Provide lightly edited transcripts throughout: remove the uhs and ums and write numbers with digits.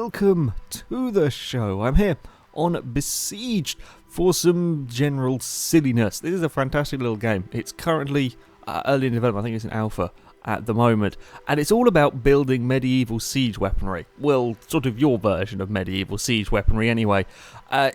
welcome to the show. I'm here on Besieged for some general silliness. This is a fantastic little game. It's currently early in development. I think it's in alpha at the moment, and it's all about building medieval siege weaponry. Well, sort of your version of medieval siege weaponry anyway. I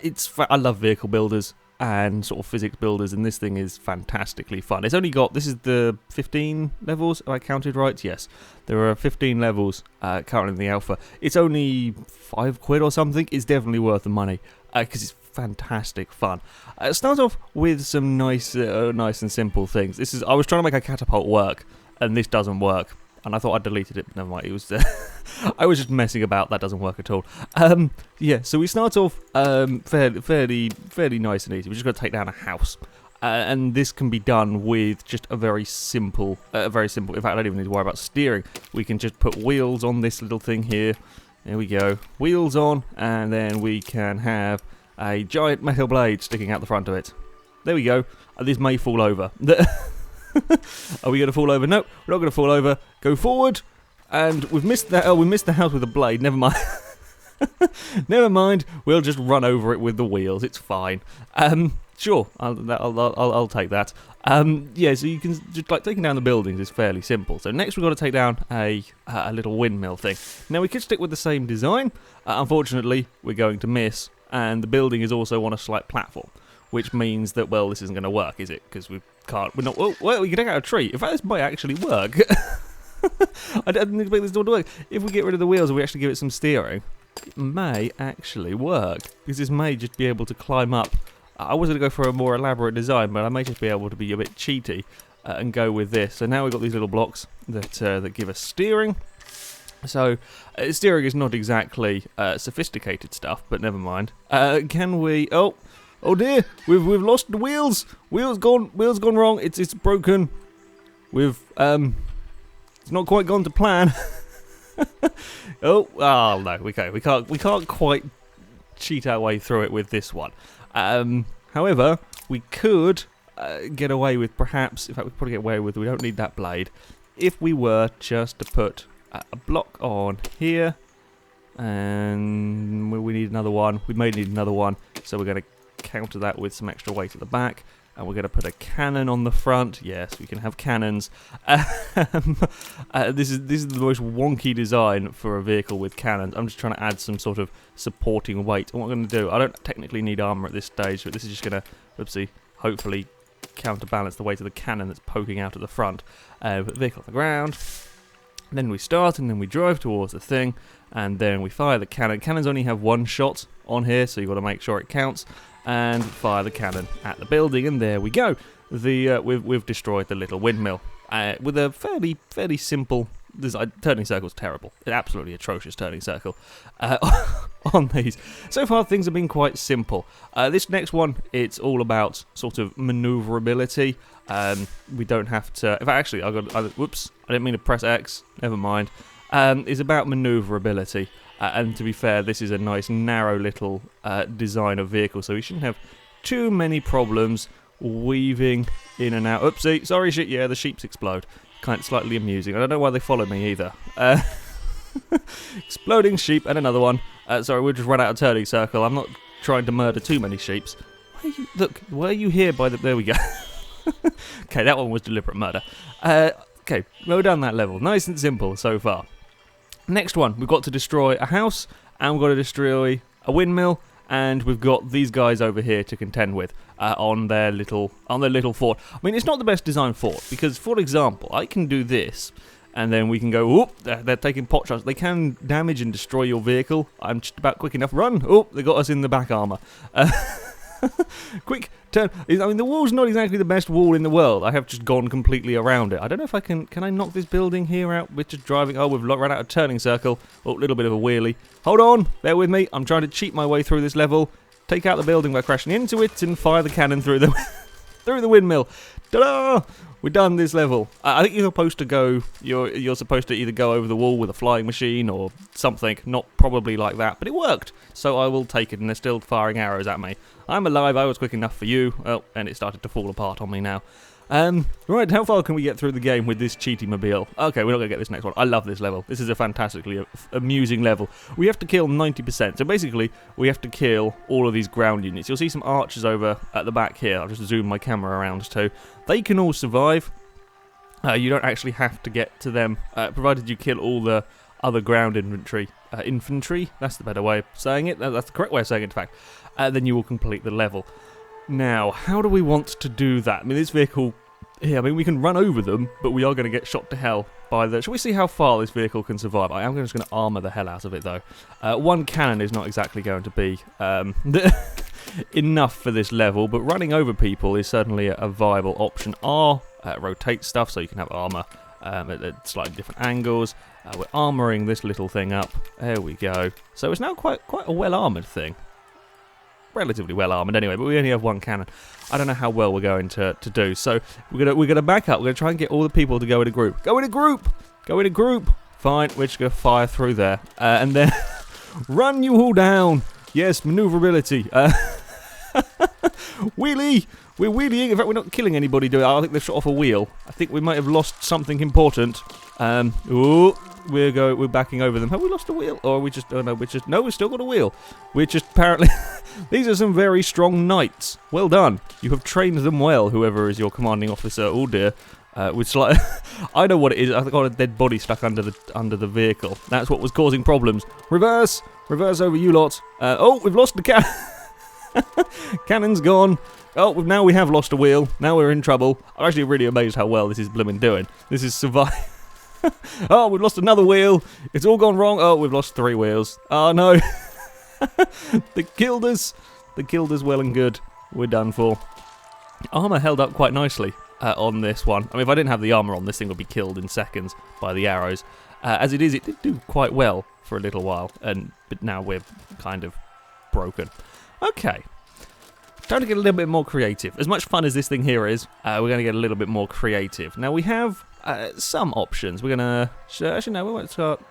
love vehicle builders and sort of physics builders, and this thing is fantastically fun. It's only got, this is the 15 levels, have I counted right? Yes, there are 15 levels currently in the alpha. It's only £5 or something. It's definitely worth the money because it's fantastic fun. It starts off with some nice and simple things. I was trying to make a catapult work, and this doesn't work. And I thought I deleted it, but never mind. It was I was just messing about. That doesn't work at all. Yeah, so we start off fairly nice and easy. We're just going to take down a house, and this can be done with just a very simple. In fact, I don't even need to worry about steering. We can just put wheels on this little thing here. There we go, wheels on, and then we can have a giant metal blade sticking out the front of it. There we go. This may fall over. Are we going to fall over? No, we're not going to fall over. Go forward, and we've missed that. Oh, we missed the house with a blade. Never mind. Never mind. We'll just run over it with the wheels. It's fine. Sure, I'll take that. Yeah, so you can just taking down the buildings is fairly simple. So next we've got to take down a little windmill thing. Now we could stick with the same design. Unfortunately, we're going to miss, and the building is also on a slight platform, which means that, well, this isn't going to work, is it? Because we not. Well, we can take out a tree. In fact, this might actually work. I didn't expect this to work. If we get rid of the wheels and we actually give it some steering, it may actually work. Because this may just be able to climb up. I was going to go for a more elaborate design, but I may just be able to be a bit cheaty and go with this. So now we've got these little blocks that give us steering. So steering is not exactly sophisticated stuff, but never mind. Can we? Oh dear, we've lost the wheels. Wheels gone wrong. It's broken. It's not quite gone to plan. Oh no, we can't quite cheat our way through it with this one. However, we could get away with perhaps. In fact, we could probably get away with. We don't need that blade. If we were just to put a block on here, and we need another one. We may need another one, so we're going to counter that with some extra weight at the back, and we're going to put a cannon on the front. Yes, we can have cannons. This is the most wonky design for a vehicle with cannons. I'm just trying to add some sort of supporting weight. And what I'm going to do, I don't technically need armor at this stage, but this is just going to, hopefully counterbalance the weight of the cannon that's poking out at the front. Put the vehicle on the ground. Then we start, and then we drive towards the thing, and then we fire the cannon. Cannons only have one shot on here, so you've got to make sure it counts. And fire the cannon at the building, and there we go. We've destroyed the little windmill with a fairly simple design. Turning circle's terrible. An absolutely atrocious turning circle on these. So far, things have been quite simple. This next one, it's all about sort of manoeuvrability. We don't have to. In fact, actually, whoops! I didn't mean to press X. Never mind. It's about manoeuvrability. And to be fair, this is a nice narrow little design of vehicle, so we shouldn't have too many problems weaving in and out. Oopsie, sorry, yeah, the sheeps explode. Kind of slightly amusing. I don't know why they follow me either. Exploding sheep, and another one. Sorry, we'll just run out of turning circle. I'm not trying to murder too many sheeps. Why are you here by the... There we go. Okay, that one was deliberate murder. Okay, well done that level. Nice and simple so far. Next one, we've got to destroy a house, and we've got to destroy a windmill, and we've got these guys over here to contend with on their little fort. I mean, it's not the best designed fort, because, for example, I can do this, and then we can go, whoop, they're taking pot shots. They can damage and destroy your vehicle. I'm just about quick enough. Run! Oh, they got us in the back armour. Quick turn. I mean, the wall's not exactly the best wall in the world. I have just gone completely around it. I don't know if I can I knock this building here out with just driving? Oh, we've run out of turning circle. Oh, a little bit of a wheelie. Hold on, bear with me. I'm trying to cheat my way through this level. Take out the building by crashing into it and fire the cannon through the through the windmill. Ta-da! We're done this level. I think you're supposed to go. You're supposed to either go over the wall with a flying machine or something. Not probably like that, but it worked. So I will take it, and they're still firing arrows at me. I'm alive. I was quick enough for you. Oh, and it started to fall apart on me now. Right, how far can we get through the game with this cheaty mobile? Okay, we're not going to get this next one. I love this level. This is a fantastically amusing level. We have to kill 90%. So basically, we have to kill all of these ground units. You'll see some archers over at the back here. I'll just zoom my camera around too. They can all survive. You don't actually have to get to them, provided you kill all the other ground infantry. Infantry? That's the better way of saying it. That's the correct way of saying it, in fact. Then you will complete the level. Now, how do we want to do that? I mean, this vehicle here, I mean, we can run over them, but we are going to get shot to hell by the... Shall we see how far this vehicle can survive? I am just going to armour the hell out of it, though. One cannon is not exactly going to be enough for this level, but running over people is certainly a viable option. Rotate stuff so you can have armour at slightly different angles. We're armouring this little thing up. There we go. So it's now quite a well-armoured thing. Relatively well armoured anyway, but we only have one cannon. I don't know how well we're going to do. So we're gonna back up. We're gonna try and get all the people to go in a group. Go in a group. Go in a group. Fine. We're just gonna fire through there, and then run you all down. Yes, manoeuvrability. Wheelie. We're wheeling. In fact, we're not killing anybody. I think they've shot off a wheel. I think we might have lost something important. We're backing over them. Have we lost a wheel? Or are we just... Oh, no, no, we've still got a wheel. We're just apparently... These are some very strong knights. Well done. You have trained them well, whoever is your commanding officer. Oh, dear. I know what it is. I've got a dead body stuck under the vehicle. That's what was causing problems. Reverse. Reverse over you lot. Oh, we've lost the cannon. Cannon's gone. Oh, now we have lost a wheel. Now we're in trouble. I'm actually really amazed how well this is blooming doing. This is survive. Oh, we've lost another wheel. It's all gone wrong. Oh, we've lost 3 wheels. Oh, no. They killed us. They killed us well and good. We're done for. Armour held up quite nicely on this one. I mean, if I didn't have the armour on, this thing would be killed in seconds by the arrows. As it is, it did do quite well for a little while. But now we're kind of broken. Okay. Time to get a little bit more creative. As much fun as this thing here is, we're going to get a little bit more creative. Now, we have some options. We're going to... Actually, no, we won't start...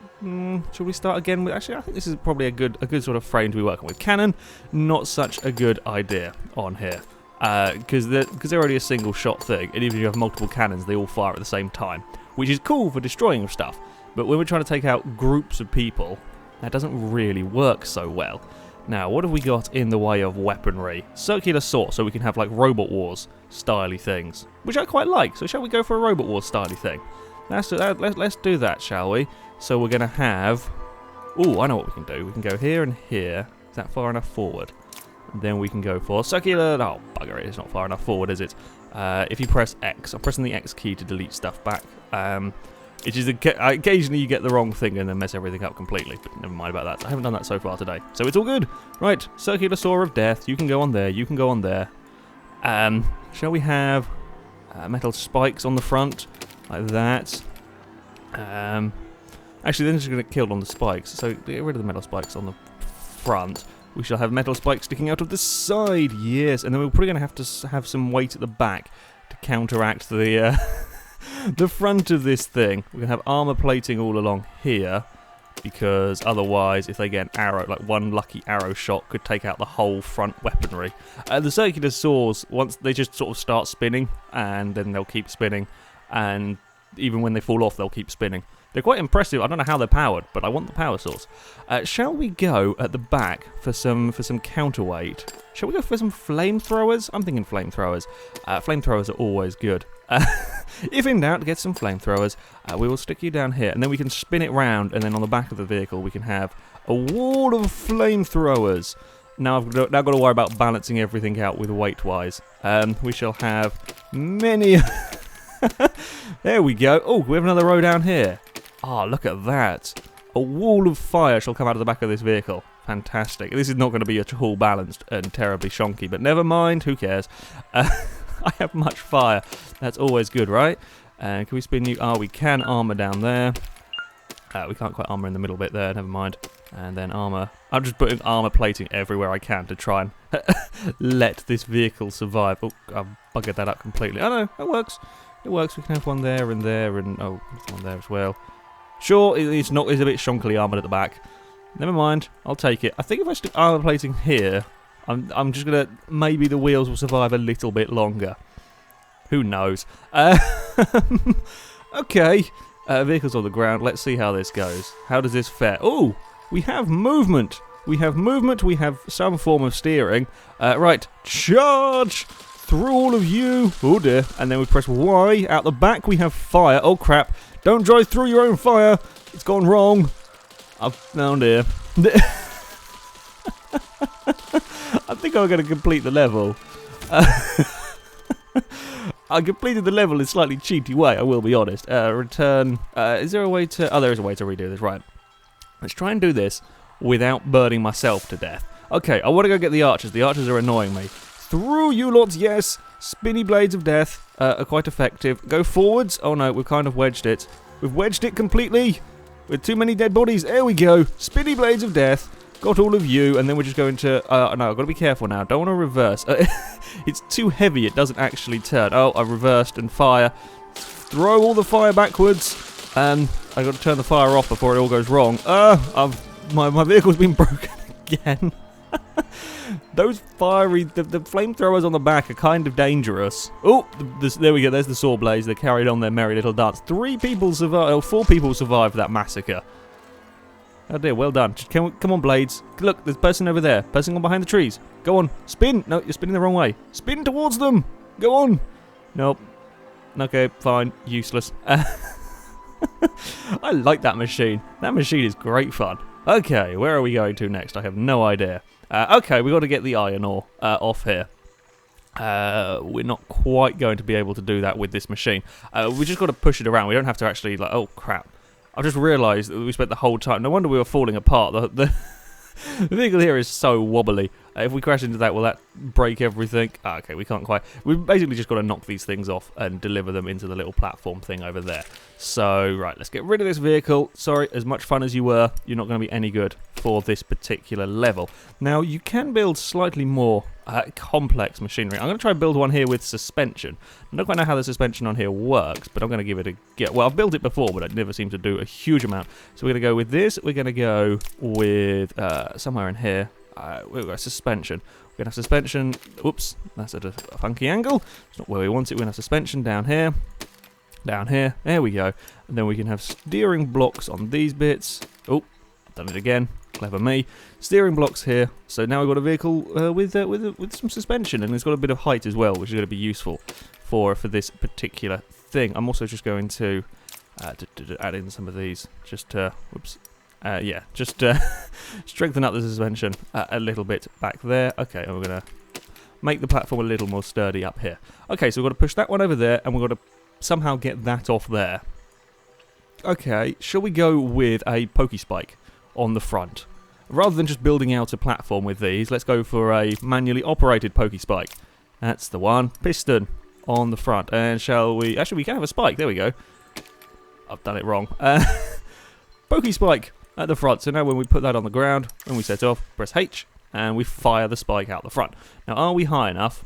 should we start again? Actually, I think this is probably a good sort of frame to be working with. Cannon, not such a good idea on here. Because they're only a single shot thing. And even if you have multiple cannons, they all fire at the same time. Which is cool for destroying stuff. But when we're trying to take out groups of people, that doesn't really work so well. Now, what have we got in the way of weaponry? Circular saw, so we can have like Robot Wars styly things, which I quite like. So shall we go for a Robot Wars styly thing? Let's do that, shall we? So we're going to have... Oh, I know what we can do. We can go here and here. Is that far enough forward? And then we can go for circular... Oh, bugger it. It's not far enough forward, is it? If you press X, I'm pressing the X key to delete stuff back. It is occasionally you get the wrong thing and then mess everything up completely, but never mind about that. I haven't done that so far today, so it's all good. Right, circular saw of death. You can go on there. You can go on there. Shall we have metal spikes on the front like that? Actually, they're just going to get killed on the spikes, so get rid of the metal spikes on the front. We shall have metal spikes sticking out of the side. Yes, and then we're probably going to have to have some weight at the back to counteract the. The front of this thing. We're going to have armour plating all along here, because otherwise, if they get an arrow, like one lucky arrow shot, could take out the whole front weaponry. The circular saws, once they just sort of start spinning, and then they'll keep spinning, and even when they fall off, they'll keep spinning. They're quite impressive. I don't know how they're powered, but I want the power source. Shall we go at the back for some counterweight? Shall we go for some flamethrowers? I'm thinking flamethrowers. Flamethrowers are always good. If in doubt, get some flamethrowers. We will stick you down here, and then we can spin it round, and then on the back of the vehicle we can have a wall of flamethrowers. Now I've got to worry about balancing everything out with weight-wise. We shall have many... There we go. Oh, we have another row down here. Ah, look at that. A wall of fire shall come out of the back of this vehicle. Fantastic. This is not going to be at all balanced and terribly shonky, but never mind. Who cares? I have much fire. That's always good, right? Can we spin you? Oh, we can armour down there. We can't quite armour in the middle bit there. Never mind. And then armour. I'm just putting armour plating everywhere I can to try and let this vehicle survive. Oh, I've buggered that up completely. Oh, no, it works. It works. We can have one there and there, and oh, one there as well. Sure, it's not. It's a bit shonkily armoured at the back. Never mind. I'll take it. I think if I stick armour plating here, I'm just gonna. Maybe the wheels will survive a little bit longer. Who knows? Okay. Vehicles on the ground. Let's see how this goes. How does this fare? Oh, we have movement. We have movement. We have some form of steering. Right. Charge through all of you. Oh, dear. And then we press Y. Out the back, we have fire. Oh, crap. Don't drive through your own fire. It's gone wrong. Oh, dear. I think I'm going to complete the level. I completed the level in a slightly cheaty way, I will be honest. Return. Is there a way to... Oh, there is a way to redo this. Right. Let's try and do this without burning myself to death. Okay, I want to go get the archers. The archers are annoying me. Through you lots, yes. Spinny blades of death are quite effective. Go forwards. Oh, no, we've kind of wedged it. We've wedged it completely. With too many dead bodies. There we go. Spinny blades of death. Got all of you, and then we're just going to... no, I've got to be careful now. Don't want to reverse. It's too heavy. It doesn't actually turn. Oh, I reversed and fire. Throw all the fire backwards. I've got to turn the fire off before it all goes wrong. My vehicle's been broken again. Those fiery... The flamethrowers on the back are kind of dangerous. Oh, there we go. There's the saw blaze. They carried on their merry little dance. 3 people survived... Oh, 4 people survived that massacre. Oh dear, well done. Come on, blades. Look, there's a person over there. Person on behind the trees. Go on. Spin. No, you're spinning the wrong way. Spin towards them. Go on. Nope. Okay, fine. Useless. I like that machine. That machine is great fun. Okay, where are we going to next? I have no idea. Okay, we've got to get the iron ore off here. We're not quite going to be able to do that with this machine. We just got to push it around. We don't have to actually, like, oh, crap. I just realised that we spent the whole time... No wonder we were falling apart. The vehicle here is so wobbly. If we crash into that, will that break everything? Okay, we can't quite... We've basically just got to knock these things off and deliver them into the little platform thing over there. So, right, let's get rid of this vehicle. Sorry, as much fun as you were, you're not going to be any good for this particular level. Now, you can build slightly more complex machinery. I'm going to try and build one here with suspension. I don't quite know how the suspension on here works, but I'm going to give it a go. Well, I've built it before, but it never seemed to do a huge amount. So we're going to go with this. We're going to go with somewhere in here. We've got suspension. We're going to have suspension. Oops, that's at a funky angle. It's not where we want it. We're going to have suspension down here. Down here. There we go. And then we can have steering blocks on these bits. Oh, I've done it again. Clever me. Steering blocks here. So now we've got a vehicle with some suspension, and it's got a bit of height as well, which is going to be useful for this particular thing. I'm also just going to add in some of these. Just whoops. Yeah, just strengthen up the suspension a little bit back there. Okay, and we're going to make the platform a little more sturdy up here. Okay, so we've got to push that one over there, and we've got to somehow get that off there. Okay, shall we go with a pokey spike on the front? Rather than just building out a platform with these, let's go for a manually operated pokey spike. That's the one. Piston on the front. And shall we... Actually, we can have a spike. There we go. I've done it wrong. Pokey spike at the front. So now when we put that on the ground, when we set off, press H, and we fire the spike out the front. Now, are we high enough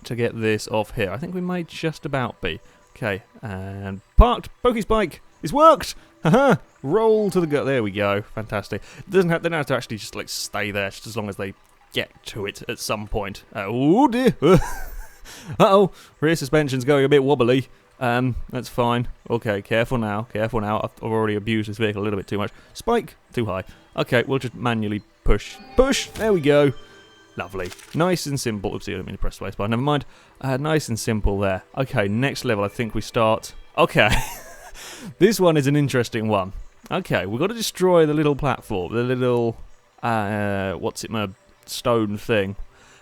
to get this off here? I think we may just about be. Okay, and parked. Pokey spike. It's worked. Haha. Roll to the go. There we go. Fantastic. They don't have to actually just like stay there, just as long as they get to it at some point. Oh dear. Uh-oh. Rear suspension's going a bit wobbly. That's fine. Okay, careful now. Careful now. I've already abused this vehicle a little bit too much. Spike. Too high. Okay, we'll just manually push. Push. There we go. Lovely. Nice and simple. Oopsie, I didn't mean to press spacebar. Never mind. Nice and simple there. Okay, next level I think we start... Okay. This one is an interesting one. Okay, we've got to destroy the little platform. The little... stone thing.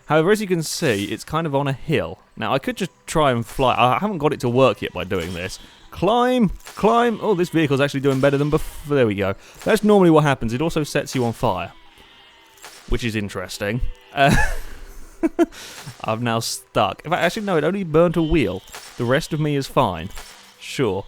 However, as you can see, it's kind of on a hill. Now, I could just try and fly. I haven't got it to work yet by doing this. Climb, climb. Oh, this vehicle's actually doing better than before. There we go. That's normally what happens. It also sets you on fire, which is interesting. I'm now stuck. In fact, actually, no, it only burnt a wheel. The rest of me is fine. Sure.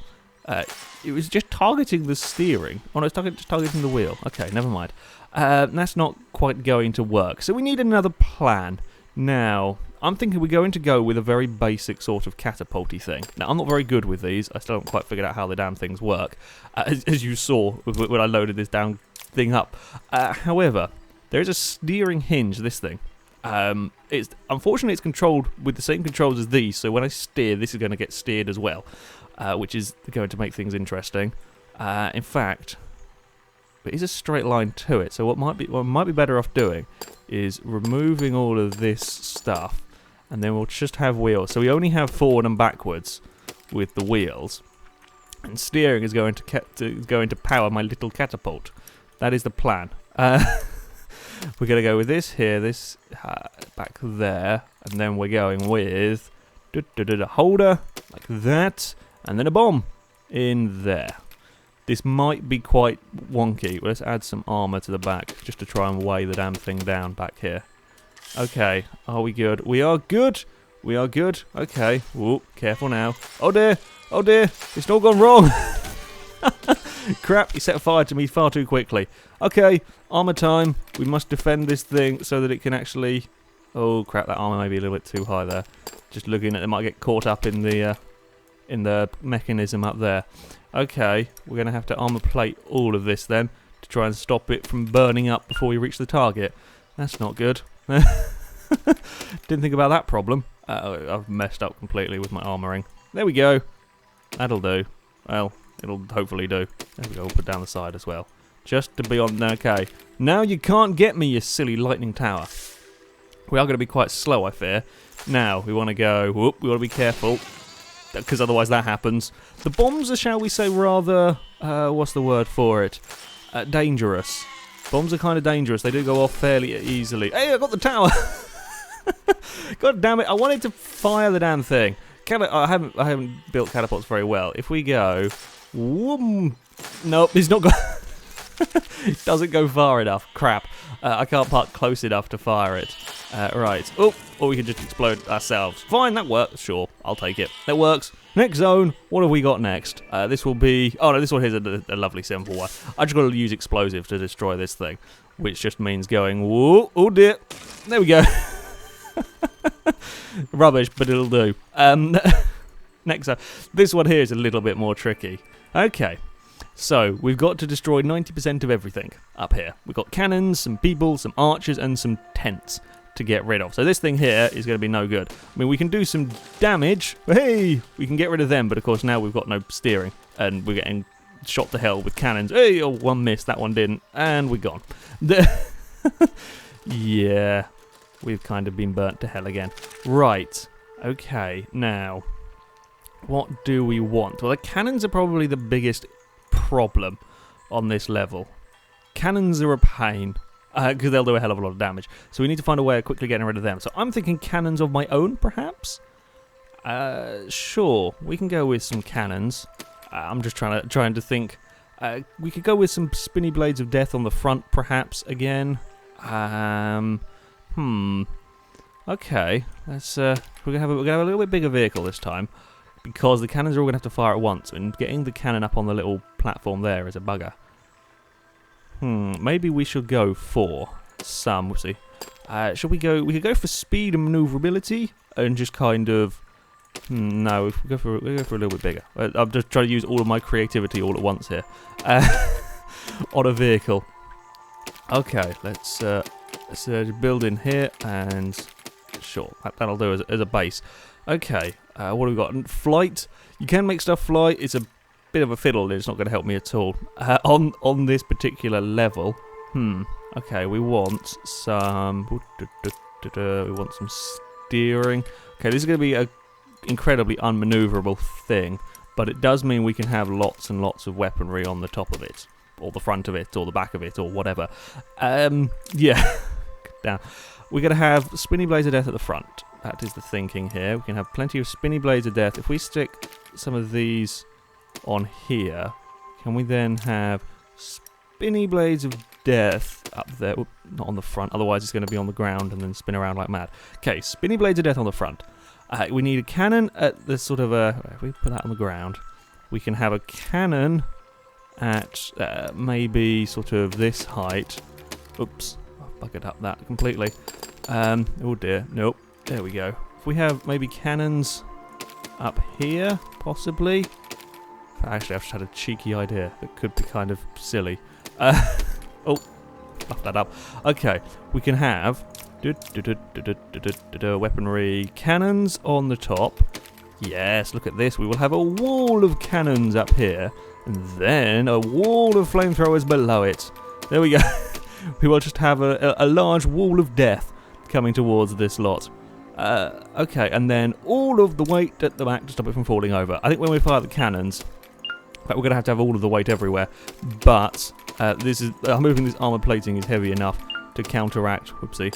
It was just targeting the steering. Oh, no, it's just targeting the wheel. Okay, never mind. That's not quite going to work. So we need another plan. Now, I'm thinking we're going to go with a very basic sort of catapulty thing. Now, I'm not very good with these. I still haven't quite figured out how the damn things work, as you saw when I loaded this damn thing up. However, there is a steering hinge, this thing, It's unfortunately it's controlled with the same controls as these, so when I steer, this is going to get steered as well, which is going to make things interesting. In fact, it is a straight line to it, so what might be better off doing is removing all of this stuff, and then we'll just have wheels. So we only have forward and backwards with the wheels, and steering is going to power my little catapult. That is the plan. We're going to go with this here, this back there, and then we're going with a holder like that, and then a bomb in there. This might be quite wonky. Let's add some armor to the back just to try and weigh the damn thing down back here. Okay, are we good? We are good. We are good. Okay. Whoop, careful now. Oh dear. Oh dear. It's all gone wrong. Crap, he set fire to me far too quickly. Okay, armor time. We must defend this thing so that it can actually... Oh crap, that armor may be a little bit too high there. Just looking at it, might get caught up in the mechanism up there. Okay, we're going to have to armor plate all of this then to try and stop it from burning up before we reach the target. That's not good. Didn't think about that problem. I've messed up completely with my armoring. There we go. That'll do. Well, it'll hopefully do. There we go, we'll put down the side as well. Just to be on... Okay. Now you can't get me, you silly lightning tower. We are going to be quite slow, I fear. Now, we want to go... Whoop, we want to be careful, because otherwise that happens. The bombs are, shall we say, rather... what's the word for it? Dangerous. Bombs are kind of dangerous. They do go off fairly easily. Hey, I got the tower! God damn it, I wanted to fire the damn thing. I haven't built catapults very well. If we go... Whoom, nope, he's not going... It doesn't go far enough. Crap. I can't park close enough to fire it. Right. Oh, or we can just explode ourselves. Fine, that works. Sure, I'll take it. That works. Next zone. What have we got next? This will be... Oh, no, this one here's a lovely simple one. I just got to use explosive to destroy this thing, which just means going... Whoa, oh, dear. There we go. Rubbish, but it'll do. Next up. This one here is a little bit more tricky. Okay. So, we've got to destroy 90% of everything up here. We've got cannons, some people, some archers, and some tents to get rid of. So this thing here is going to be no good. I mean, we can do some damage. Hey! We can get rid of them, but of course now we've got no steering. And we're getting shot to hell with cannons. Hey! Oh, one missed, that one didn't. And we're gone. Yeah. We've kind of been burnt to hell again. Right. Okay, now... What do we want? Well, the cannons are probably the biggest problem on this level. Cannons are a pain because they'll do a hell of a lot of damage, so we need to find a way of quickly getting rid of them. So I'm thinking cannons of my own, perhaps. Sure, we can go with some cannons. I'm just trying to think. We could go with some spinny blades of death on the front, perhaps again. Okay, let's we're gonna have a little bit bigger vehicle this time, because the cannons are all going to have to fire at once, and getting the cannon up on the little platform there is a bugger. Maybe we should go for some... We'll see. Should we go... We could go for speed and maneuverability, and just kind of... no, we'll go for a little bit bigger. I'm just trying to use all of my creativity all at once here. On a vehicle. Okay, let's build in here, and... Sure, that'll do as a base. Okay, what have we got? Flight. You can make stuff fly. It's a bit of a fiddle. It's not going to help me at all. On this particular level. Okay, we want some... We want some steering. Okay, this is going to be an incredibly unmaneuverable thing, but it does mean we can have lots and lots of weaponry on the top of it, or the front of it, or the back of it, or whatever. Yeah. Down. We're going to have spinny blades of death at the front. That is the thinking here. We can have plenty of spinny blades of death. If we stick some of these on here, can we then have spinny blades of death up there? Oop, not on the front, otherwise it's going to be on the ground and then spin around like mad. Okay, spinny blades of death on the front. We need a cannon at the sort of if we put that on the ground, we can have a cannon at maybe sort of this height. Oops, I've buggered up that completely. Oh dear, nope. There we go. If we have maybe cannons up here, possibly. Actually, I've just had a cheeky idea that could be kind of silly. Oh, fluffed that up. Okay, we can have Weaponry. Cannons on the top. Yes, look at this. We will have a wall of cannons up here. And then a wall of flamethrowers below it. There we go. We will just have a large wall of death coming towards this lot. Okay, and then all of the weight at the back to stop it from falling over. I think when we fire the cannons, in fact, we're going to have all of the weight everywhere. But moving this armor plating is heavy enough to counteract, whoopsie,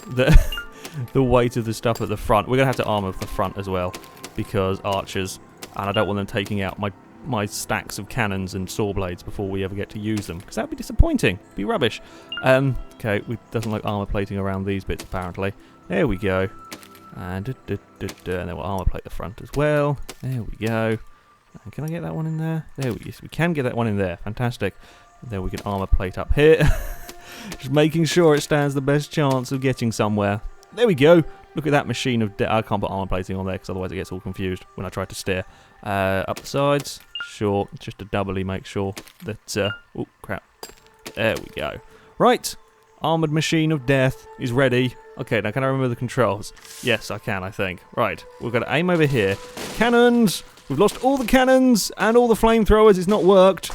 the weight of the stuff at the front. We're going to have to armor the front as well, because archers, and I don't want them taking out my stacks of cannons and saw blades before we ever get to use them, because that would be disappointing. Be rubbish. Okay, we doesn't like armor plating around these bits apparently. There we go. And then we'll armor plate the front as well. There we go. And can I get that one in there? Yes, we can get that one in there. Fantastic. And then we can armor plate up here. Just making sure it stands the best chance of getting somewhere. There we go. Look at that machine of I can't put armor plating on there because otherwise it gets all confused when I try to steer. Up the sides. Sure. Just to doubly make sure that... oh, crap. There we go. Right. Armoured machine of death is ready. Okay, now can I remember the controls? Yes, I can, I think. Right. We've got to aim over here. Cannons! We've lost all the cannons and all the flamethrowers. It's not worked.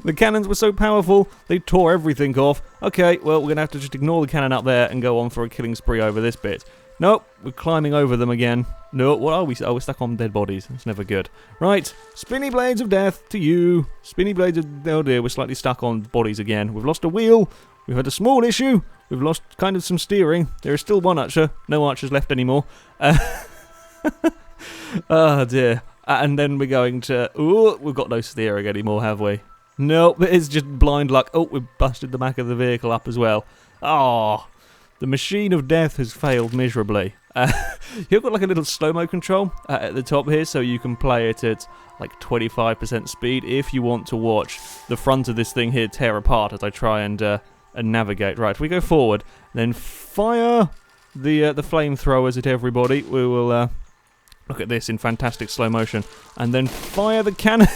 The cannons were so powerful, they tore everything off. Okay, well, we're going to have to just ignore the cannon up there and go on for a killing spree over this bit. Nope, we're climbing over them again. No, what are we? Oh, we're stuck on dead bodies. That's never good. Right, spinny blades of death to you. Spinny blades of... oh dear, we're slightly stuck on bodies again. We've lost a wheel. We've had a small issue. We've lost kind of some steering. There is still one archer. No archers left anymore. Oh dear. And then we're going to... ooh, we've got no steering anymore, have we? Nope, it's just blind luck. Oh, we've busted the back of the vehicle up as well. Oh, the machine of death has failed miserably. You've got like a little slow-mo control at the top here, so you can play it at like 25% speed if you want to watch the front of this thing here tear apart as I try and navigate. Right, we go forward, then fire the flamethrowers at everybody. We will... look at this in fantastic slow motion. And then fire the cannon.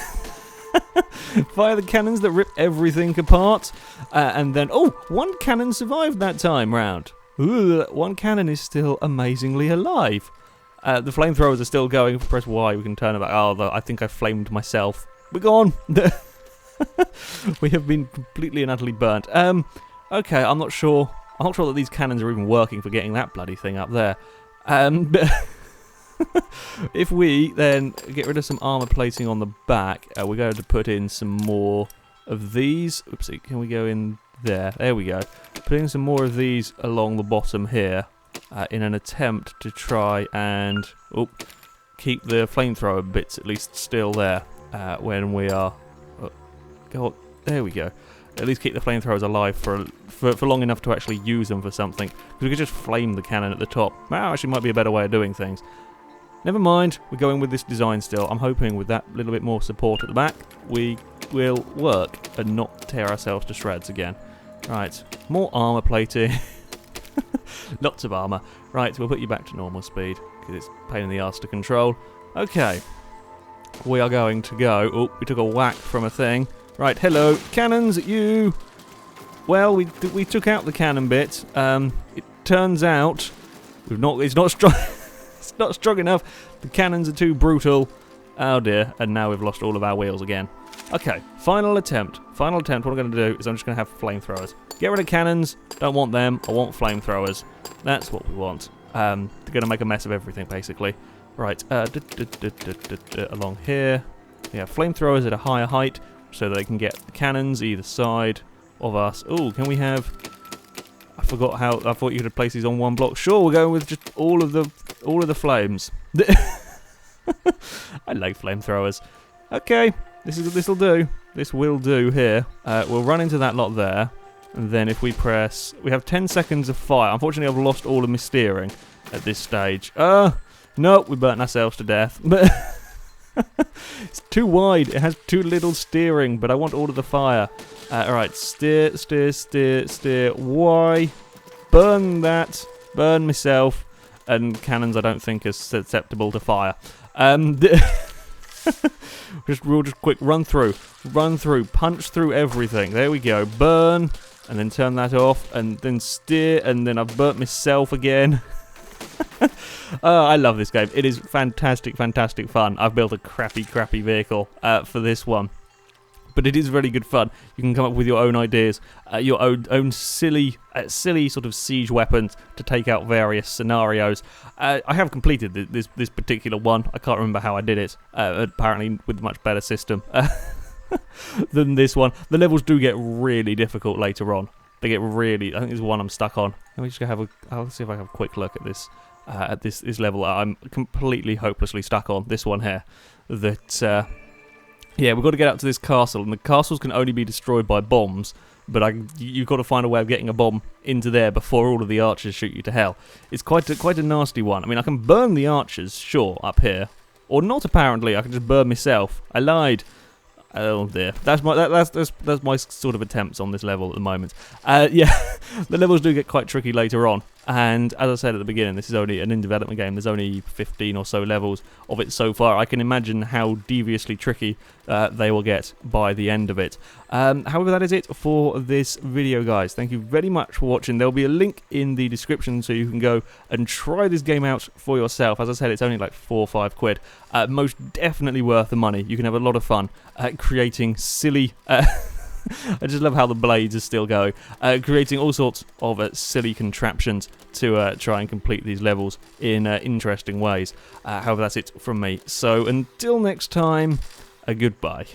Fire the cannons that rip everything apart. And then... oh, one cannon survived that time round. Ooh, one cannon is still amazingly alive. The flamethrowers are still going. If we press Y, we can turn it back. Oh, I think I flamed myself. We're gone. We have been completely and utterly burnt. Okay, I'm not sure. I'm not sure that these cannons are even working for getting that bloody thing up there. If we then get rid of some armor plating on the back, we're going to put in some more of these. Oopsie, can we go in there? There we go. Put in some more of these along the bottom here in an attempt to try and keep the flamethrower bits at least still there when we are... God, there we go. At least keep the flamethrowers alive for long enough to actually use them for something. Because we could just flame the cannon at the top. Well, actually might be a better way of doing things. Never mind, we're going with this design still. I'm hoping with that little bit more support at the back, we will work and not tear ourselves to shreds again. Right, more armor plating. Lots of armor. Right, we'll put you back to normal speed, because it's a pain in the arse to control. Okay, we are going to go... oh, we took a whack from a thing. Right, hello, cannons at you. Well, we took out the cannon bit. It turns out it's not strong. It's not strong enough. The cannons are too brutal. Oh dear, and now we've lost all of our wheels again. Okay, final attempt. Final attempt. What I'm going to do is I'm just going to have flamethrowers. Get rid of cannons. Don't want them. I want flamethrowers. That's what we want. They're going to make a mess of everything, basically. Right, along here. We have flamethrowers at a higher height so that they can get the cannons either side of us. Oh, can we have... I forgot how... I thought you could place these on one block. Sure, we're going with just all of the flames. I like flamethrowers. Okay, this'll do. This will do here. We'll run into that lot there, and then if we press... we have 10 seconds of fire. Unfortunately, I've lost all of my steering at this stage. No, we burnt ourselves to death. But it's too wide. It has too little steering, but I want all of the fire. Alright, steer. Why? Burn that. Burn myself. And cannons I don't think are susceptible to fire. We'll just quick run through, punch through everything. There we go. Burn. and then turn that off, and then steer, and then I've burnt myself again. I love this game. It is fantastic, fantastic fun. I've built a crappy vehicle for this one. But it is really good fun. You can come up with your own ideas, your own silly sort of siege weapons to take out various scenarios. I have completed this particular one. I can't remember how I did it. Apparently with a much better system than this one. The levels do get really difficult later on. They get really. I think there's one I'm stuck on. Let me just go I'll see if I have a quick look at this. At this level, I'm completely hopelessly stuck on this one here. That. Yeah, we've got to get out to this castle, and the castles can only be destroyed by bombs, but you've got to find a way of getting a bomb into there before all of the archers shoot you to hell. It's quite a nasty one. I mean, I can burn the archers, sure, up here. Or not apparently, I can just burn myself. I lied. Oh dear. That's my sort of attempts on this level at the moment. Yeah, the levels do get quite tricky later on. And as I said at the beginning, this is only an in-development game. There's only 15 or so levels of it so far. I can imagine how deviously tricky they will get by the end of it. However, that is it for this video, guys. Thank you very much for watching. There'll be a link in the description so you can go and try this game out for yourself. As I said, it's only like 4 or 5 quid. Most definitely worth the money. You can have a lot of fun creating silly... I just love how the blades are still going. Creating all sorts of silly contraptions to try and complete these levels in interesting ways. However, that's it from me. So until next time, goodbye.